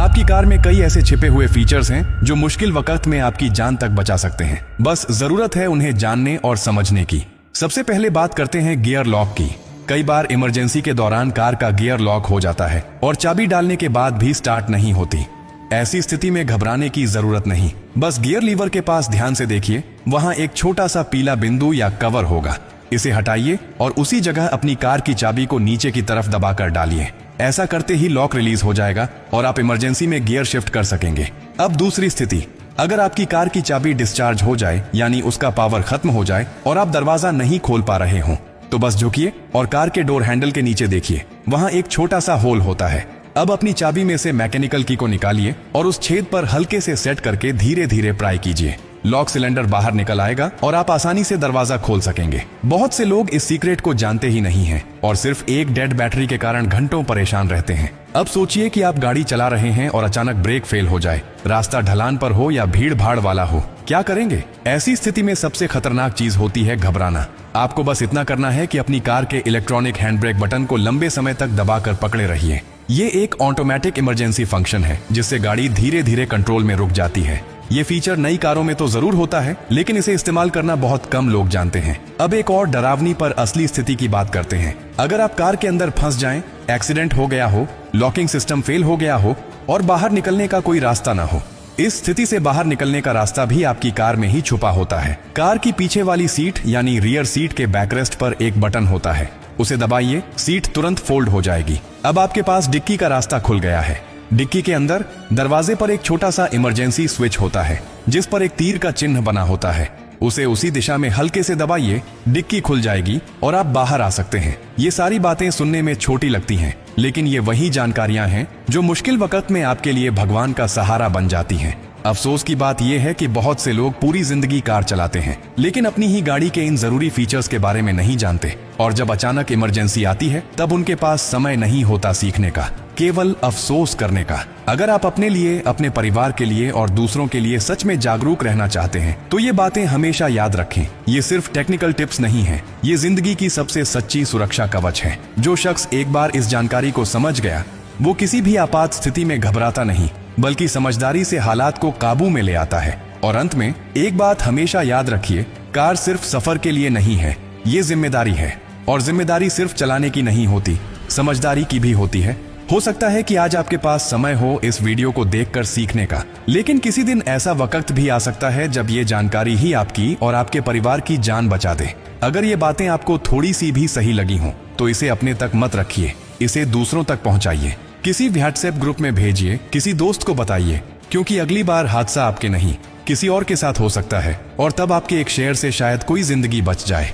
आपकी कार में कई ऐसे छिपे हुए फीचर्स हैं जो मुश्किल वक्त में आपकी जान तक बचा सकते हैं। बस जरूरत है उन्हें जानने और समझने की। सबसे पहले बात करते हैं गियर लॉक की। कई बार इमरजेंसी के दौरान कार का गियर लॉक हो जाता है और चाबी डालने के बाद भी स्टार्ट नहीं होती। ऐसी स्थिति में घबराने की जरूरत नहीं। बस गियर लीवर के पास ध्यान से देखिए, वहां एक छोटा सा पीला बिंदु या कवर होगा। इसे हटाइए और उसी जगह अपनी कार की चाबी को नीचे की तरफ दबाकर डालिए। ऐसा करते ही लॉक रिलीज हो जाएगा और आप इमरजेंसी में गियर शिफ्ट कर सकेंगे। अब दूसरी स्थिति, अगर आपकी कार की चाबी डिस्चार्ज हो जाए, यानी उसका पावर खत्म हो जाए और आप दरवाजा नहीं खोल पा रहे हो, तो बस झुकिए और कार के डोर हैंडल के नीचे देखिए, वहां एक छोटा सा होल होता है। अब अपनी चाबी में से मैकेनिकल की को निकालिए और उस छेद पर हल्के से सेट करके धीरे धीरे प्राई कीजिए। लॉक सिलेंडर बाहर निकल आएगा और आप आसानी से दरवाजा खोल सकेंगे। बहुत से लोग इस सीक्रेट को जानते ही नहीं हैं और सिर्फ एक डेड बैटरी के कारण घंटों परेशान रहते हैं। अब सोचिए कि आप गाड़ी चला रहे हैं और अचानक ब्रेक फेल हो जाए, रास्ता ढलान पर हो या भीड़ भाड़ वाला हो, क्या करेंगे? ऐसी स्थिति में सबसे खतरनाक चीज होती है घबराना। आपको बस इतना करना है कि अपनी कार के इलेक्ट्रॉनिक हैंड ब्रेक बटन को लंबे समय तक दबाकर पकड़े रहिए। ये एक ऑटोमेटिक इमरजेंसी फंक्शन है जिससे गाड़ी धीरे धीरे कंट्रोल में रुक जाती है। ये फीचर नई कारों में तो जरूर होता है, लेकिन इसे इस्तेमाल करना बहुत कम लोग जानते हैं। अब एक और डरावनी पर असली स्थिति की बात करते हैं। अगर आप कार के अंदर फंस जाएं, एक्सीडेंट हो गया हो, लॉकिंग सिस्टम फेल हो गया हो और बाहर निकलने का कोई रास्ता ना हो, इस स्थिति से बाहर निकलने का रास्ता भी आपकी कार में ही छुपा होता है। कार की पीछे वाली सीट यानी रियर सीट के बैकरेस्ट पर एक बटन होता है, उसे दबाइए, सीट तुरंत फोल्ड हो जाएगी। अब आपके पास डिक्की का रास्ता खुल गया है। डिक्की के अंदर दरवाजे पर एक छोटा सा इमरजेंसी स्विच होता है जिस पर एक तीर का चिन्ह बना होता है। उसे उसी दिशा में हल्के से दबाइए, डिक्की खुल जाएगी और आप बाहर आ सकते हैं। ये सारी बातें सुनने में छोटी लगती हैं, लेकिन ये वही जानकारियां हैं जो मुश्किल वक्त में आपके लिए भगवान का सहारा बन जाती हैं। अफसोस की बात यह है कि बहुत से लोग पूरी जिंदगी कार चलाते हैं, लेकिन अपनी ही गाड़ी के इन जरूरी फीचर्स के बारे में नहीं जानते, और जब अचानक इमरजेंसी आती है तब उनके पास समय नहीं होता सीखने का, केवल अफसोस करने का। अगर आप अपने लिए, अपने परिवार के लिए और दूसरों के लिए सच में जागरूक रहना चाहते हैं तो ये बातें हमेशा याद रखें। ये सिर्फ टेक्निकल टिप्स नहीं है, ये जिंदगी की सबसे सच्ची सुरक्षा कवच है। जो शख्स एक बार इस जानकारी को समझ गया, वो किसी भी आपात स्थिति में घबराता नहीं, बल्कि समझदारी से हालात को काबू में ले आता है। और अंत में एक बात हमेशा याद रखिए, कार सिर्फ सफर के लिए नहीं है, ये जिम्मेदारी है। और जिम्मेदारी सिर्फ चलाने की नहीं होती, समझदारी की भी होती है। हो सकता है कि आज आपके पास समय हो इस वीडियो को देखकर सीखने का, लेकिन किसी दिन ऐसा वक्त भी आ सकता है जब ये जानकारी ही आपकी और आपके परिवार की जान बचा दे। अगर ये बातें आपको थोड़ी सी भी सही लगी हों तो इसे अपने तक मत रखिए, इसे दूसरों तक पहुंचाइए। किसी व्हाट्सएप ग्रुप में भेजिए, किसी दोस्त को बताइए, क्योंकि अगली बार हादसा आपके नहीं किसी और के साथ हो सकता है, और तब आपके एक शेयर से शायद कोई जिंदगी बच जाए।